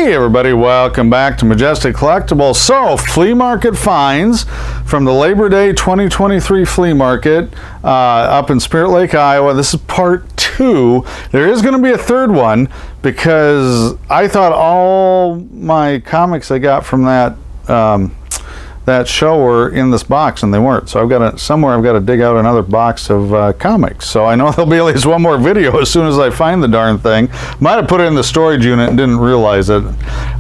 Hey everybody, welcome back to Majestic Collectibles. So, flea market finds from the Labor Day 2023 flea market up in Spirit Lake, Iowa. This is part 2. There is going to be a third one because I thought all my comics I got from that show were in this box, and they weren't. So I've got to dig out another box of comics. So I know there'll be at least one more video as soon as I find the darn thing. Might have put it in the storage unit and didn't realize it.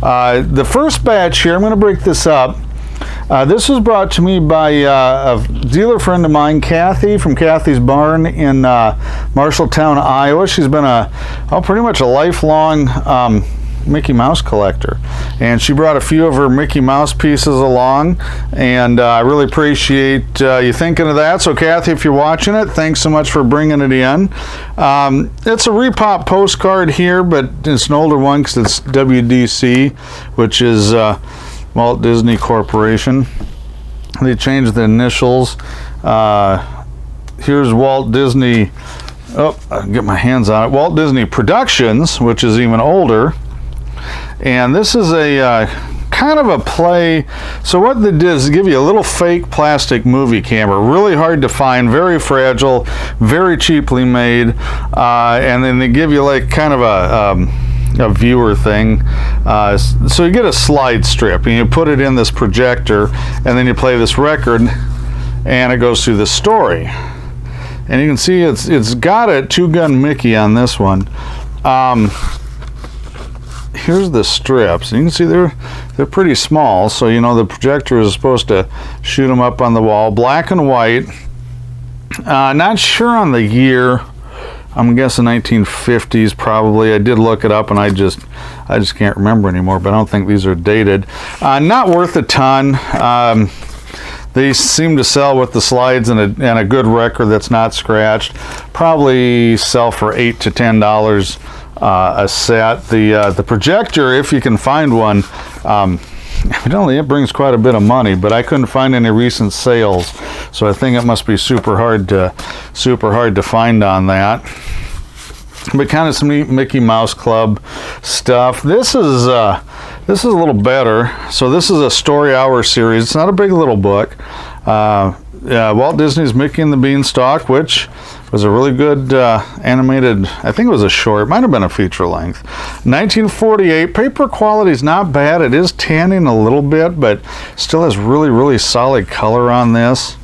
The first batch here, I'm going to break this up. This was brought to me by a dealer friend of mine, Kathy, from Kathy's Barn in Marshalltown, Iowa. She's been pretty much a lifelong Mickey Mouse collector, and she brought a few of her Mickey Mouse pieces along, and I really appreciate you thinking of that. So Kathy, if you're watching it, thanks so much for bringing it in. It's a repop postcard here, but it's an older one because it's WDC, which is Walt Disney Corporation. They changed the initials. Here's Walt Disney, I can get my hands on it, Walt Disney Productions, which is even older. And this is a kind of a play. So what they did is give you a little fake plastic movie camera, really hard to find, very fragile, very cheaply made, and then they give you like kind of a viewer thing. So you get a slide strip and you put it in this projector, and then you play this record and it goes through the story. And you can see it's got a two-gun Mickey on this one. Here's the strips, and you can see they're pretty small, so you know the projector is supposed to shoot them up on the wall. Black and white. Not sure on the year. I'm guessing 1950s probably. I did look it up, and I just can't remember anymore, but I don't think these are dated. Not worth a ton. They seem to sell with the slides and a good record that's not scratched. Probably sell for $8 to $10 a set. The projector, if you can find one, evidently it brings quite a bit of money, but I couldn't find any recent sales, so I think it must be super hard to find on that. But kind of some neat Mickey Mouse Club stuff. This is a little better. So this is a Story Hour series. It's not a big little book. Walt Disney's Mickey and the Beanstalk, which was a really good animated, I think it was a short, might have been a feature length. 1948, paper quality is not bad. It is tanning a little bit, but still has really, really solid color on this.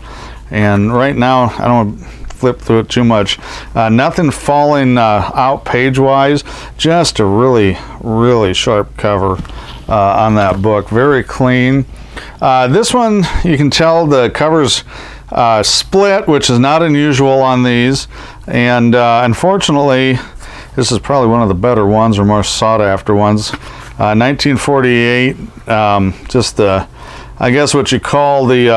And right now, I don't want to flip through it too much. Nothing falling out page-wise, just a really, really sharp cover on that book. Very clean. This one, you can tell the cover's split, which is not unusual on these, and unfortunately this is probably one of the better ones or more sought after ones. 1948, just the, I guess what you call the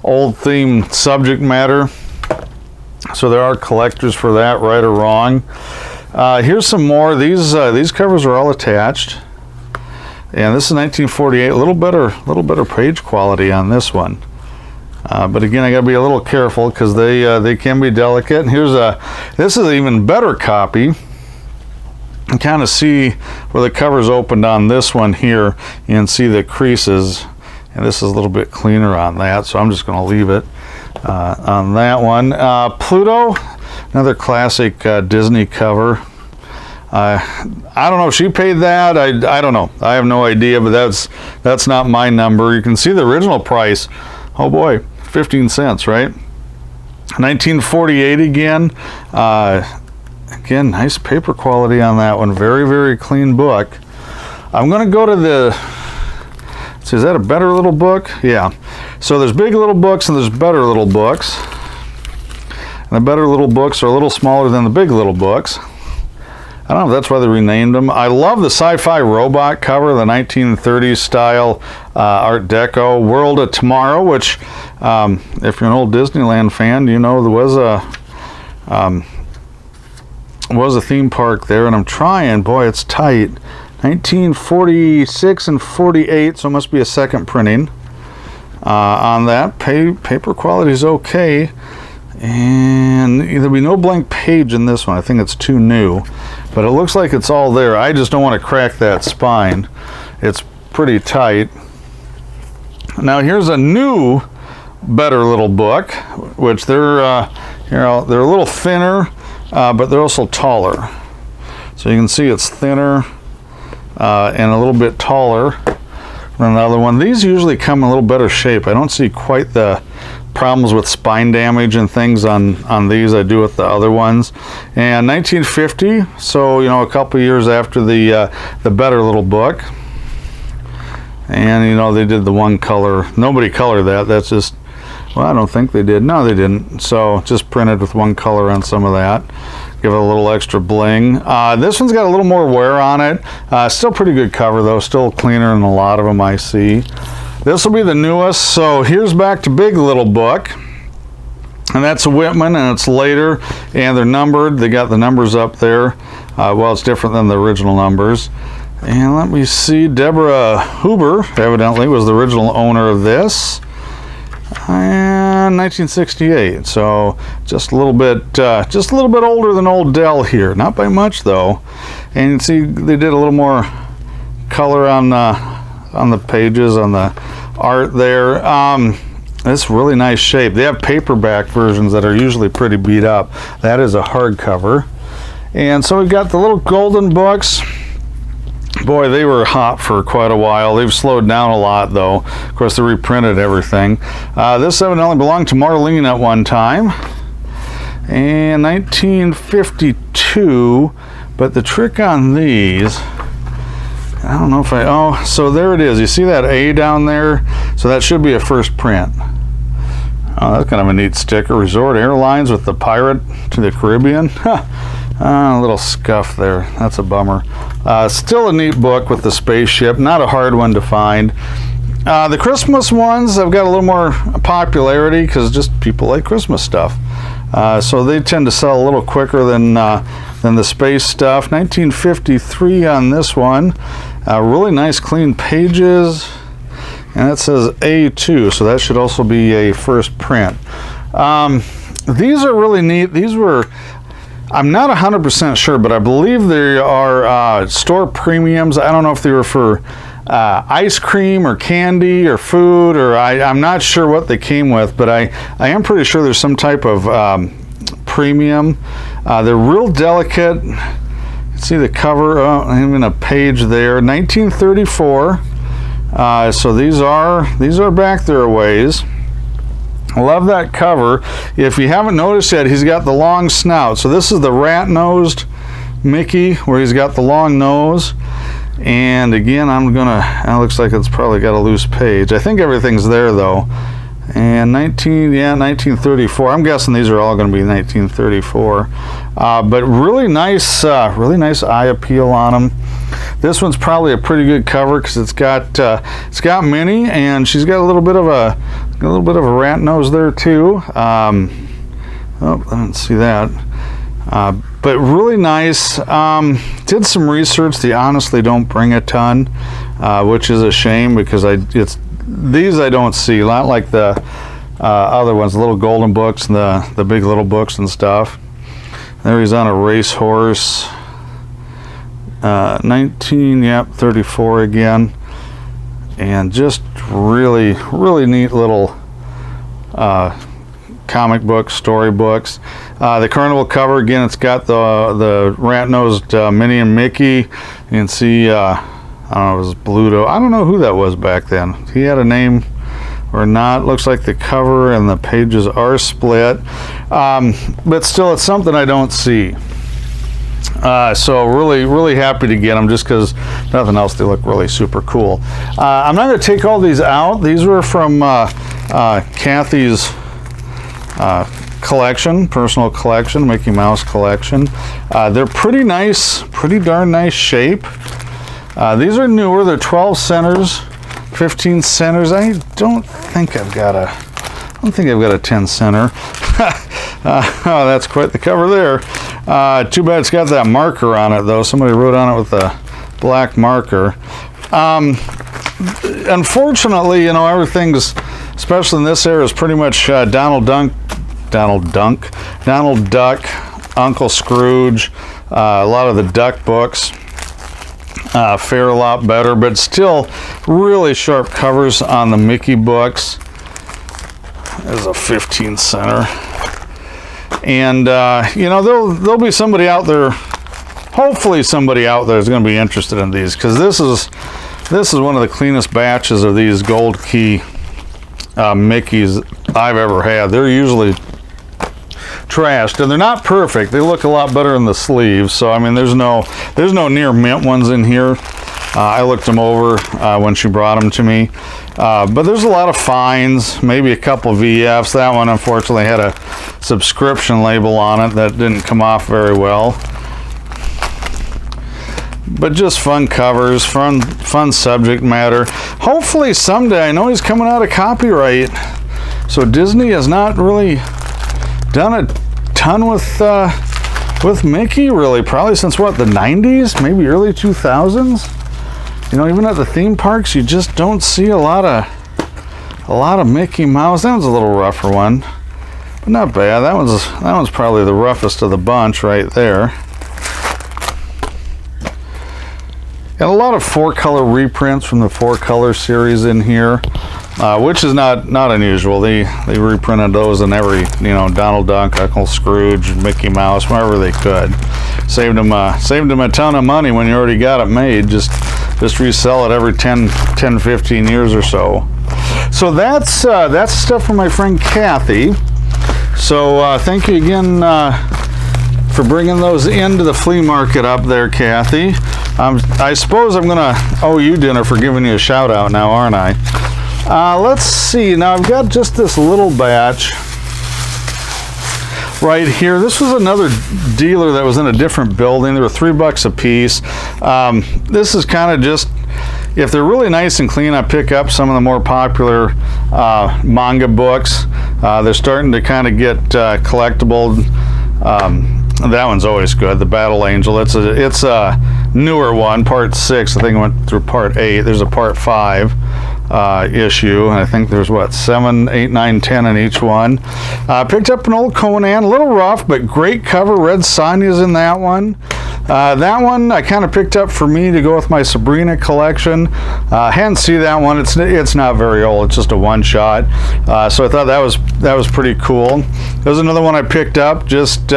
old theme subject matter, so there are collectors for that, right or wrong. Here's some more. These covers are all attached, and this is 1948. A little better page quality on this one. But again, I gotta be a little careful because they can be delicate. And this is an even better copy. You can kind of see where the cover's opened on this one here. You can see the creases, and this is a little bit cleaner on that, so I'm just gonna leave it on that one. Pluto, another classic Disney cover. I don't know if she paid that. I don't know. I have no idea, but that's not my number. You can see the original price. Oh boy, 15 cents, right? 1948 again. Again, nice paper quality on that one. Very, very clean book. I'm going to go to the... So is that a better little book? Yeah. So there's big little books and there's better little books. And the better little books are a little smaller than the big little books. I don't know if that's why they renamed them. I love the sci-fi robot cover, the 1930s style Art Deco World of Tomorrow, which, if you're an old Disneyland fan, you know there was a theme park there, and I'm trying, boy, it's tight. 1946 and 48, so it must be a second printing on that. Paper quality is okay. And there'll be no blank page in this one. I think it's too new, but it looks like it's all there. I just don't want to crack that spine. It's pretty tight. Now here's a new, better little book, which they're they're a little thinner, but they're also taller. So you can see it's thinner and a little bit taller than the other one. These usually come in a little better shape. I don't see quite the problems with spine damage and things on these I do with the other ones. And 1950, so you know, a couple years after the better little book. And you know, they did the one color. Nobody colored that. That's just, well, I don't think they did. No, they didn't. So just printed with one color on some of that. Give it a little extra bling. This one's got a little more wear on it. Still pretty good cover though. Still cleaner than a lot of them I see. This will be the newest. So here's back to Big Little Book. And that's a Whitman, and it's later, and they're numbered. They got the numbers up there. Well, it's different than the original numbers. And let me see, Deborah Huber evidently was the original owner of this. And 1968, so just a little bit older than old Dell here. Not by much though. And you can see they did a little more color on the pages, on the art there. It's really nice shape. They have paperback versions that are usually pretty beat up. That is a hardcover. And so we've got the little golden books. Boy, they were hot for quite a while. They've slowed down a lot, though. Of course, they reprinted everything. This evidently belonged to Marlene at one time. And 1952. But the trick on these, I don't know if oh, so there it is. You see that A down there? So that should be a first print. Oh, that's kind of a neat sticker. Resort Airlines with the Pirate to the Caribbean. A little scuff there. That's a bummer. Still a neat book with the spaceship. Not a hard one to find. The Christmas ones have got a little more popularity because just people like Christmas stuff. So they tend to sell a little quicker than the space stuff. 1953 on this one. Really nice clean pages. And it says A2, so that should also be a first print. These are really neat. These were, I'm not 100% sure, but I believe they are store premiums. I don't know if they were for ice cream or candy or food, or I'm not sure what they came with, but I am pretty sure there's some type of premium. They're real delicate. See the cover, even a page there. 1934. So these are back there a ways. Love that cover. If you haven't noticed yet, he's got the long snout. So this is the rat-nosed Mickey, where he's got the long nose. And again, it looks like it's probably got a loose page. I think everything's there though. And 1934. I'm guessing these are all going to be 1934. But really nice eye appeal on them. This one's probably a pretty good cover because it's got Minnie, and she's got a little bit of a rat nose there too. Oh, I didn't see that. But really nice. Did some research. They honestly don't bring a ton, which is a shame because these I don't see. Not like the other ones, the little golden books and the big little books and stuff. There he's on a racehorse. 34 again, and just really neat little comic books, story books. The Carnival cover, again, it's got the rat-nosed Minnie and Mickey. You can see, I don't know, it was Bluto. I don't know who that was back then. He had a name or not. Looks like the cover and the pages are split, but still, it's something I don't see. So really happy to get them, just because nothing else, they look really super cool. I'm not going to take all these out. These were from Kathy's collection, personal collection, Mickey Mouse collection. They're pretty nice, pretty darn nice shape. These are newer. They're 12 centers, 15 centers. I don't think I've got a 10 center. Oh, that's quite the cover there. Too bad it's got that marker on it, though. Somebody wrote on it with a black marker. Unfortunately, you know, everything's, especially in this era, is pretty much Donald Duck Donald Duck, Uncle Scrooge, a lot of the Duck books fare a lot better, but still really sharp covers on the Mickey books. There's a 15 center. And, you know, there'll be somebody out there, hopefully somebody out there is going to be interested in these, because this is one of the cleanest batches of these gold key Mickeys I've ever had. They're usually trashed, and they're not perfect. They look a lot better in the sleeves. So I mean, there's no near mint ones in here. I looked them over when she brought them to me, but there's a lot of fines, maybe a couple VFs. That one unfortunately had a subscription label on it that didn't come off very well. But just fun covers, fun subject matter. Hopefully someday, I know he's coming out of copyright, so Disney has not really done a ton with Mickey, really, probably since what, the 90s, maybe early 2000s. You know, even at the theme parks, you just don't see a lot of Mickey Mouse. That one's a little rougher one, but not bad. That one's probably the roughest of the bunch right there. Got a lot of 4-color reprints from the 4-color series in here, which is not unusual. They reprinted those in every, you know, Donald Duck, Uncle Scrooge, Mickey Mouse, wherever they could. Saved them a ton of money when you already got it made. Just resell it every 10, 15 years or so. So that's stuff from my friend Kathy. So thank you again for bringing those into the flea market up there, Kathy. I suppose I'm gonna owe you dinner for giving you a shout out now, aren't I? Let's see, now I've got just this little batch right here. This was another dealer that was in a different building. They were $3 a piece. This is kind of just, if they're really nice and clean, I pick up some of the more popular manga books. They're starting to kind of get collectible. That one's always good, the Battle Angel. It's a newer one, part 6. I think it went through part 8. There's a part 5 issue, and I think there's what, 7, 8, 9, 10 in each one. Picked up an old Conan, a little rough, but great cover. Red Sonja's in that one. That one I kind of picked up for me to go with my Sabrina collection. Hadn't seen that one. It's not very old. It's just a one-shot. So I thought that was pretty cool. There's another one I picked up just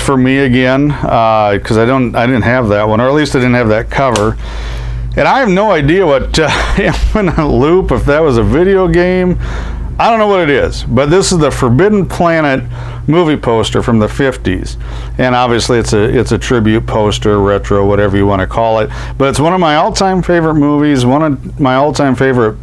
for me again, because I didn't have that one, or at least I didn't have that cover. And I have no idea what Infinite Loop, if that was a video game. I don't know what it is, but this is the Forbidden Planet movie poster from the 50s. And obviously it's a tribute poster, retro, whatever you want to call it. But it's one of my all-time favorite movies, one of my all-time favorite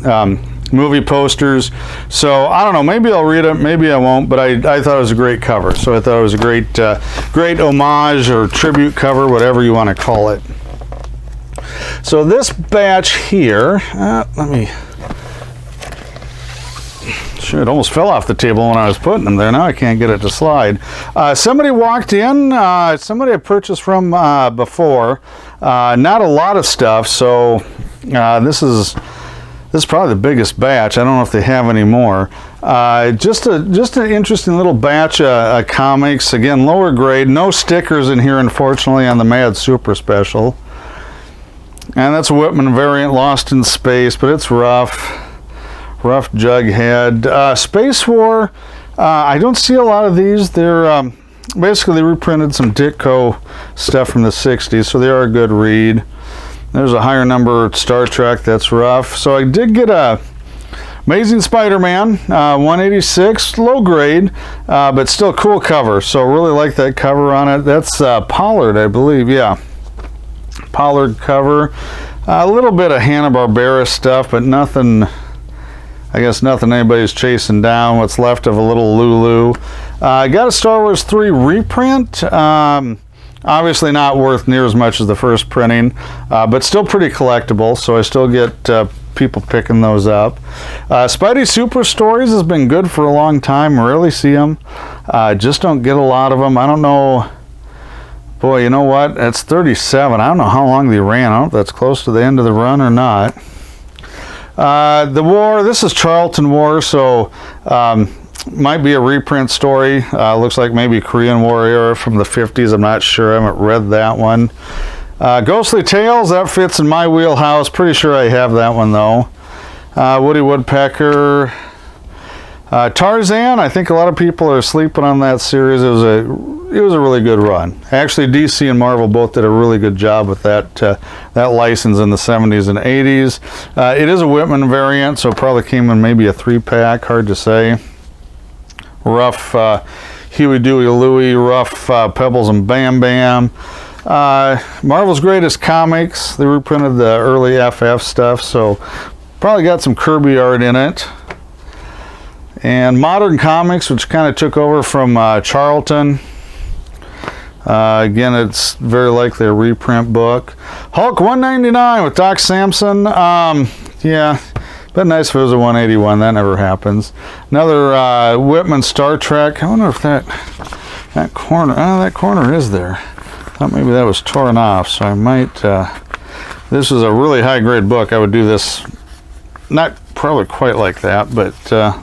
movie posters. So I don't know, maybe I'll read it, maybe I won't, but I thought it was a great cover. So I thought it was a great homage or tribute cover, whatever you want to call it. So this batch here, let me, sure, it almost fell off the table when I was putting them there. Now I can't get it to slide. Somebody walked in, somebody I purchased from before. Not a lot of stuff, so this is probably the biggest batch. I don't know if they have any more. Just an interesting little batch of comics. Again, lower grade. No stickers in here, unfortunately, on the Mad Super Special. And that's a Whitman variant, Lost in Space, but it's rough Jughead. Space War, I don't see a lot of these. They're basically they reprinted some Ditko stuff from the 60s, so they are a good read. There's a higher number Star Trek, that's rough. So I did get a Amazing Spider-Man, 186, low grade, but still cool cover. So really like that cover on it. That's Pollard, I believe, yeah. Pollard cover. A little bit of Hanna-Barbera stuff, but nothing, I guess nothing anybody's chasing down. What's left of a little Lulu. Got a Star Wars 3 reprint. Obviously not worth near as much as the first printing, but still pretty collectible, so I still get people picking those up. Spidey Super Stories has been good for a long time. Rarely see them. Just don't get a lot of them. I don't know. Boy, you know what? It's 37. I don't know how long they ran. I don't know if that's close to the end of the run or not. The War, this is Charlton War, so Might be a reprint story. Looks like maybe Korean War era from the 50s. I'm not sure. I haven't read that one. Ghostly Tales, that fits in my wheelhouse. Pretty sure I have that one though. Woody Woodpecker. Tarzan, I think a lot of people are sleeping on that series. It was a really good run. Actually, DC and Marvel both did a really good job with that license in the 70s and 80s. It is a Whitman variant, so it probably came in maybe a 3-pack. Hard to say. Rough Huey, Dewey, Louie, Rough Pebbles and Bam Bam. Marvel's Greatest Comics. They reprinted the early FF stuff, so probably got some Kirby art in it. And Modern Comics, which kind of took over from Charlton. Again, it's very likely a reprint book. Hulk 199 with Doc Samson. Yeah. But nice if it was a 181. That never happens. Another Whitman Star Trek. I wonder if that corner. Oh, that corner is there. I thought maybe that was torn off. So I might. This is a really high grade book. I would do this. Not probably quite like that, but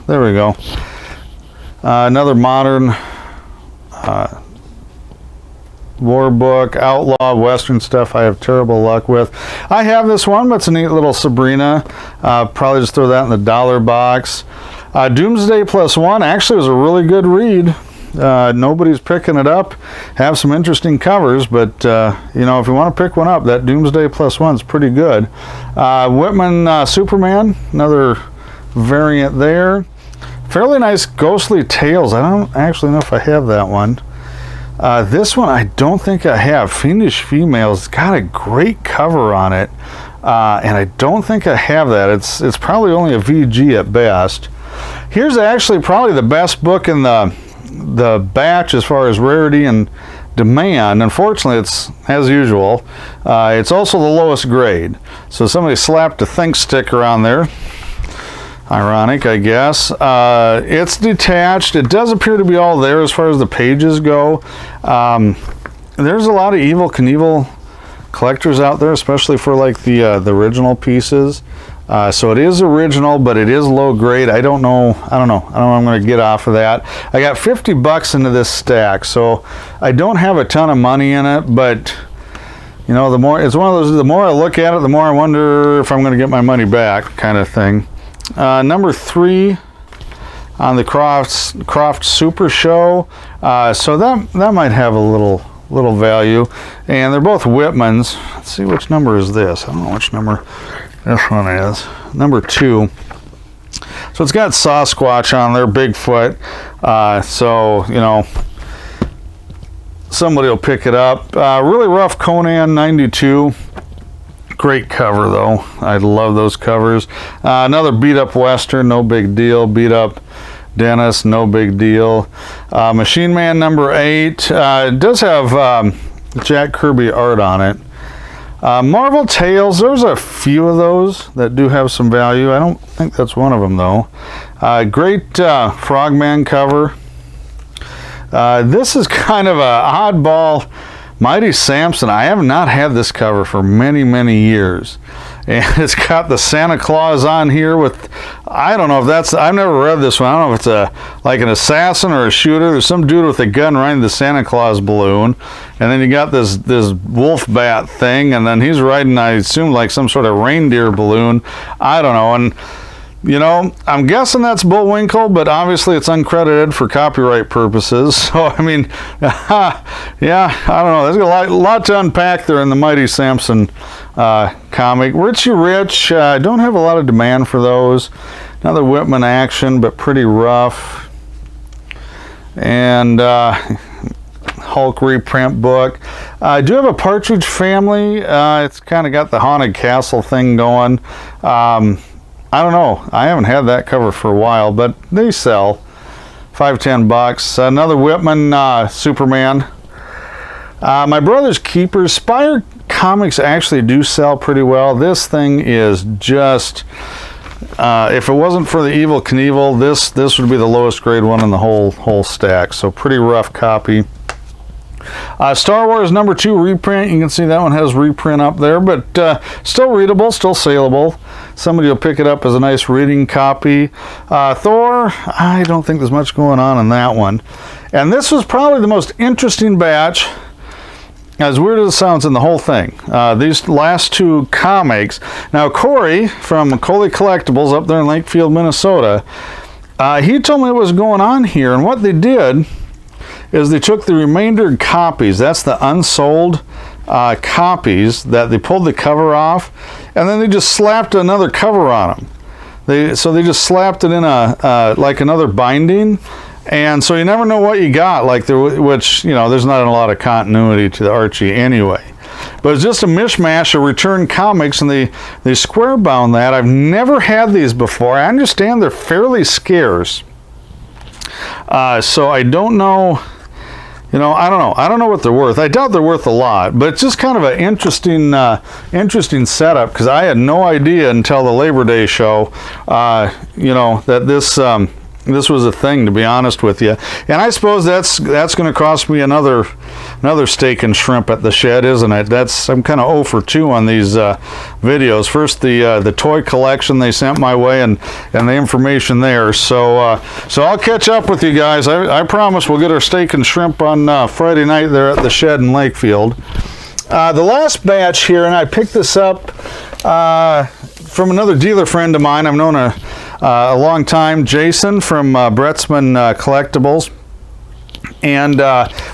there we go. Another modern war book, outlaw western stuff I have terrible luck with. I have this one, but it's a neat little Sabrina. Probably just throw that in the dollar box. Doomsday Plus One actually was a really good read. Nobody's picking it up. Have some interesting covers, but you know, if you want to pick one up, that Doomsday Plus One is pretty good. Whitman Superman, another variant there. Fairly nice Ghostly Tales. I don't actually know if I have that one. This one I don't think I have. Fiendish Females, got a great cover on it, and I don't think I have that. It's probably only a VG at best. Here's actually probably the best book in the batch as far as rarity and demand. Unfortunately, it's as usual. It's also the lowest grade. So somebody slapped a Think sticker on there. Ironic, I guess. It's detached. It does appear to be all there as far as the pages go. There's a lot of Evel Knievel collectors out there, especially for like the original pieces. So it is original, but it is low grade. I don't know what I'm going to get off of that. I got $50 into this stack, so I don't have a ton of money in it, but you know, it's one of those, the more I look at it, the more I wonder if I'm going to get my money back kind of thing. Number 3 on the Croft Super Show. So that might have a little value. And they're both Whitmans. Let's see, which number is this? I don't know which number this one is. Number 2. So it's got Sasquatch on there, Bigfoot. So, you know, somebody will pick it up. Really rough Conan 92. Great cover though. I love those covers. Another beat up Western, no big deal. Beat up Dennis, no big deal. Machine Man number 8. It does have Jack Kirby art on it. Marvel Tales, there's a few of those that do have some value. I don't think that's one of them though. Great Frogman cover. This is kind of a oddball Mighty Samson. I have not had this cover for many, many years. And it's got the Santa Claus on here with, I don't know if that's, I've never read this one. I don't know if it's like an assassin or a shooter. There's some dude with a gun riding the Santa Claus balloon. And then you got this wolf bat thing. And then he's riding, I assume, like some sort of reindeer balloon. I don't know. And you know, I'm guessing that's Bullwinkle, but obviously it's uncredited for copyright purposes. So, I mean, yeah, I don't know. There's a lot to unpack there in the Mighty Samson comic. Richie Rich, don't have a lot of demand for those. Another Whitman action, but pretty rough. And Hulk reprint book. I do have a Partridge Family. It's kind of got the Haunted Castle thing going. I don't know. I haven't had that cover for a while, but they sell. $5-10. Another Whitman Superman. My brother's Keepers. Spire comics actually do sell pretty well. This thing is just, if it wasn't for the Evel Knievel, this would be the lowest grade one in the whole stack. So pretty rough copy. Star Wars number 2 reprint. You can see that one has reprint up there, but still readable, still saleable. somebody will pick it up as a nice reading copy. Thor, I don't think there's much going on in that one. And this was probably the most interesting batch, as weird as it sounds, in the whole thing. These last two comics. Now, Corey from Collectibles up there in Lakefield, Minnesota, he told me what was going on here, and what they did is they took the remainder copies, that's the unsold copies, that they pulled the cover off, and then they just slapped another cover on them. So they just slapped it in a like another binding, and so you never know what you got, like which, you know, there's not a lot of continuity to the Archie anyway. But it's just a mishmash of return comics, and they square bound that. I've never had these before. I understand they're fairly scarce. So I don't know, you know, I don't know what they're worth. I doubt they're worth a lot, but it's just kind of an interesting setup, because I had no idea until the Labor Day show, you know, that this was a thing, to be honest with you. And I suppose that's going to cost me another steak and shrimp at the shed, isn't it? I'm kind of 0 for 2 on these videos. First the toy collection they sent my way, and the information there. So I'll catch up with you guys. I promise we'll get our steak and shrimp on Friday night there at the shed in Lakefield. The last batch here, and I picked this up from another dealer friend of mine I've known a long time, Jason from Brettsman Collectibles, and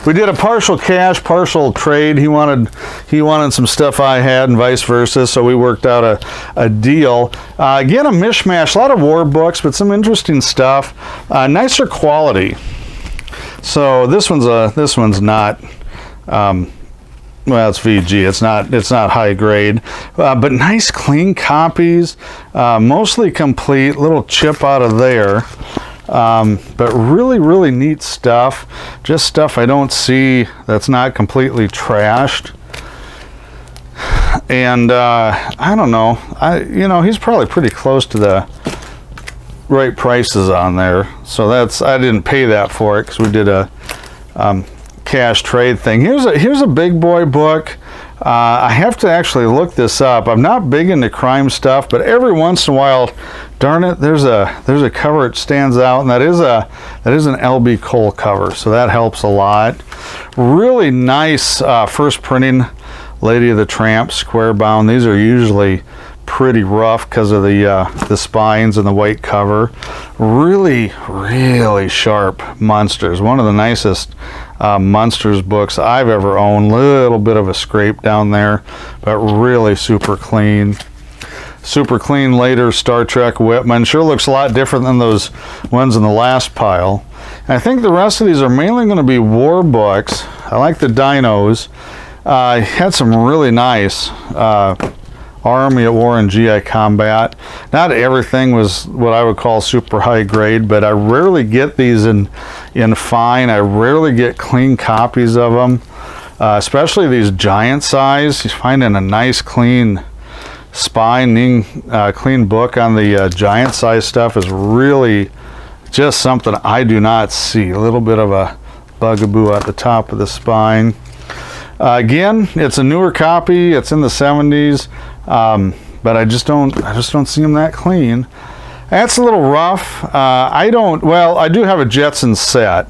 we did a partial cash, partial trade. He wanted some stuff I had, and vice versa. So we worked out a deal. Again, a mishmash, a lot of war books, but some interesting stuff. Nicer quality. So this one's not. Well, it's VG. It's not high grade, but nice clean copies, mostly complete. Little chip out of there, but really neat stuff. Just stuff I don't see that's not completely trashed. And I don't know. You know, he's probably pretty close to the right prices on there. So I didn't pay that for it, because we did a cash trade thing. Here's a big boy book. I have to actually look this up. I'm not big into crime stuff, but every once in a while, darn it, there's a cover that stands out, and that is an LB Cole cover, so that helps a lot. Really nice first printing Lady of the Tramp square bound. These are usually pretty rough because of the spines and the white cover. Really sharp Monsters. One of the nicest Monsters books I've ever owned. Little bit of a scrape down there, but really super clean. Super clean later Star Trek Whitman. Sure looks a lot different than those ones in the last pile. And I think the rest of these are mainly going to be war books. I like the dinos. Had some really nice Army at War and GI Combat. Not everything was what I would call super high grade, but I rarely get these in fine. I rarely get clean copies of them, especially these giant size. You're finding a nice clean spine, clean book on the giant size stuff is really just something I do not see. A little bit of a bugaboo at the top of the spine. Again, it's a newer copy. It's in the 70s. But I just don't see them that clean. That's a little rough. I do have a Jetsons set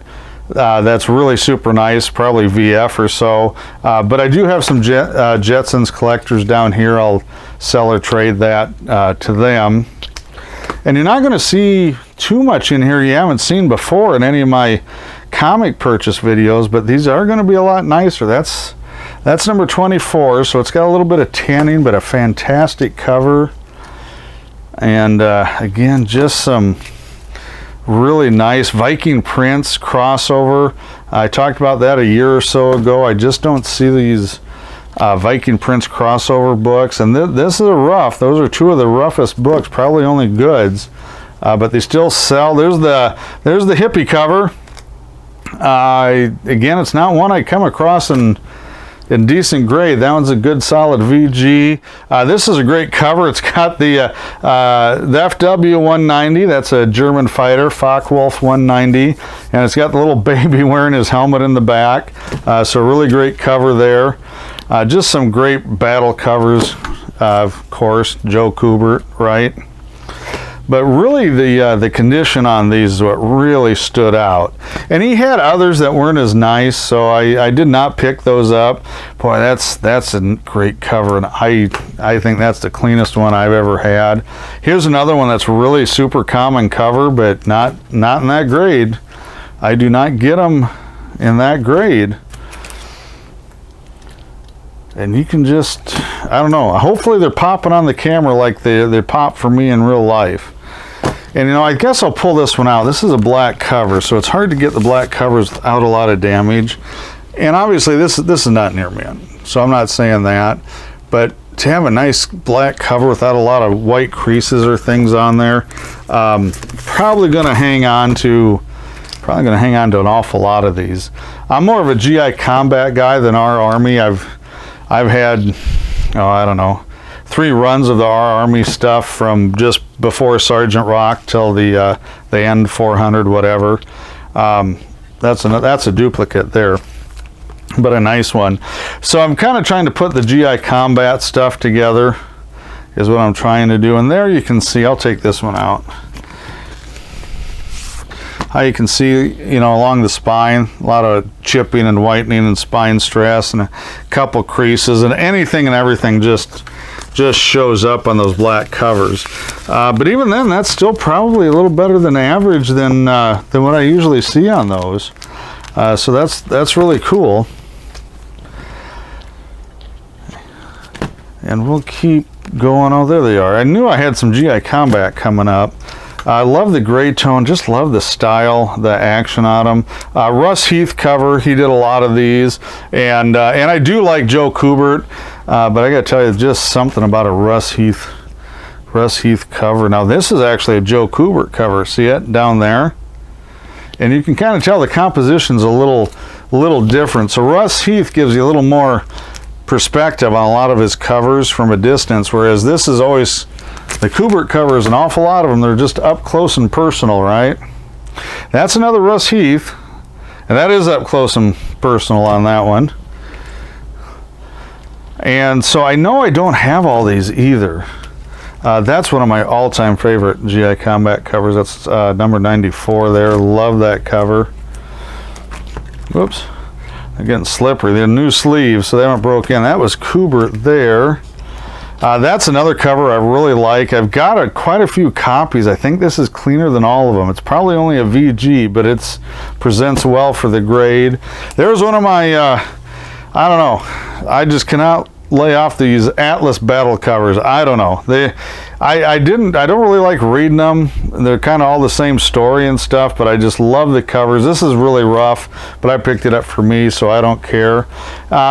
that's really super nice, probably VF or so, but I do have some Jetsons collectors down here. I'll sell or trade that to them. And you're not going to see too much in here you haven't seen before in any of my comic purchase videos, but these are going to be a lot nicer. That's number 24, so it's got a little bit of tanning, but a fantastic cover. And again, just some really nice Viking Prince crossover. I talked about that a year or so ago. I just don't see these Viking Prince crossover books. And this is a rough. Those are two of the roughest books, probably only goods. But they still sell. There's the hippie cover. Again, it's not one I come across in decent grade. That one's a good solid VG. This is a great cover. It's got the FW 190. That's a German fighter, Focke-Wulf 190, and it's got the little baby wearing his helmet in the back. So really great cover there. Just some great battle covers of course, Joe Kubert, right? But really the condition on these is what really stood out. And he had others that weren't as nice, so I did not pick those up. Boy, that's a great cover, and I think that's the cleanest one I've ever had. Here's another one that's really super common cover, but not in that grade. I do not get them in that grade. And you can just, I don't know, hopefully they're popping on the camera like they pop for me in real life. And you know, I guess I'll pull this one out. This is a black cover, so it's hard to get the black covers without a lot of damage. And obviously this is not near mint, so I'm not saying that. But to have a nice black cover without a lot of white creases or things on there, probably gonna hang on to an awful lot of these. I'm more of a GI combat guy than our Army. I've had, oh, I don't know, 3 runs of the R Army stuff from just before Sergeant Rock till the end 400, whatever. That's a duplicate there, but a nice one. So I'm kind of trying to put the GI combat stuff together, is what I'm trying to do. And there you can see, I'll take this one out. How you can see, you know, along the spine, a lot of chipping and whitening and spine stress and a couple creases, and anything and everything just shows up on those black covers. But even then, that's still probably a little better than average than what I usually see on those. So that's really cool. And we'll keep going. Oh, there they are. I knew I had some GI Combat coming up. I love the gray tone, just love the style, the action on them. Russ Heath cover, he did a lot of these, and I do like Joe Kubert, but I gotta tell you, just something about a Russ Heath cover. Now this is actually a Joe Kubert cover, see it down there? And you can kind of tell the composition's a little different. So Russ Heath gives you a little more perspective on a lot of his covers from a distance, whereas this is always, the Kubert covers, an awful lot of them, they're just up close and personal, right? That's another Russ Heath, and that is up close and personal on that one. And so I know I don't have all these either. That's one of my all-time favorite GI Combat covers. That's number 94 there. Love that cover. Whoops. They're getting slippery. They're new sleeves, so they haven't broke in. That was Kubert there. That's another cover I really like. I've got quite a few copies. I think this is cleaner than all of them. It's probably only a VG, but it presents well for the grade. There's one of my, I don't know, I just cannot lay off these Atlas battle covers. I don't know. I don't really like reading them. They're kind of all the same story and stuff, but I just love the covers. This is really rough, but I picked it up for me, so I don't care.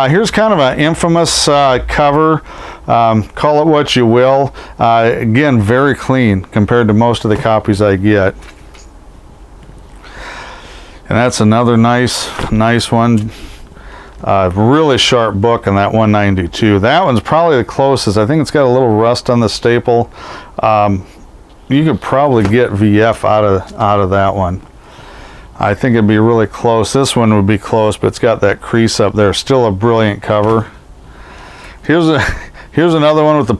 Here's kind of an infamous cover. Call it what you will. Again, very clean compared to most of the copies I get. And that's another nice one. Really sharp book on that 192. That one's probably the closest. I think it's got a little rust on the staple. You could probably get VF out of that one. I think it'd be really close. This one would be close, but it's got that crease up there. Still a brilliant cover. Here's another one with the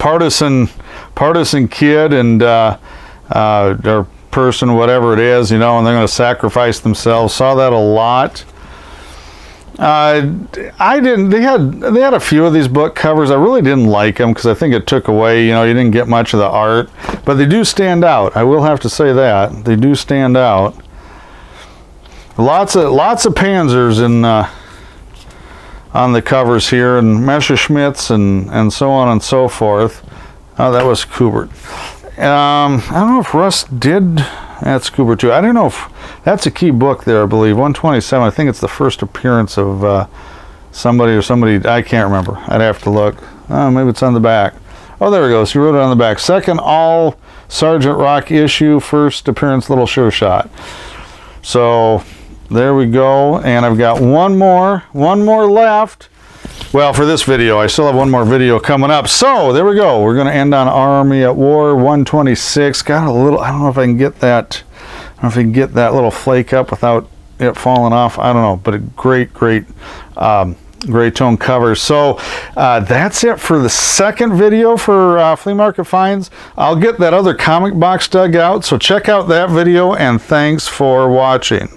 partisan kid and or person, whatever it is, you know, and they're going to sacrifice themselves. Saw that a lot. I didn't. They had a few of these book covers. I really didn't like them because I think it took away. You know, you didn't get much of the art, but they do stand out. I will have to say that they do stand out. Lots of Panzers on the covers here, and Messerschmitts and so on and so forth. Oh, that was Kubert. I don't know if Russ did. That's Kubert too. I don't know if that's a key book there. I believe 127. I think it's the first appearance of somebody. I can't remember. I'd have to look. Oh, maybe it's on the back. Oh, there it goes. He wrote it on the back. Second all Sergeant Rock issue. First appearance, little sure shot. So there we go. And I've got one more left. Well, for this video, I still have one more video coming up. So there we go. We're going to end on Army at War 126. Got a little. I don't know if I can get that. I don't know if I can get that little flake up without it falling off. I don't know, but a great gray tone cover. So that's it for the second video for flea market finds. I'll get that other comic box dug out, so check out that video, and thanks for watching.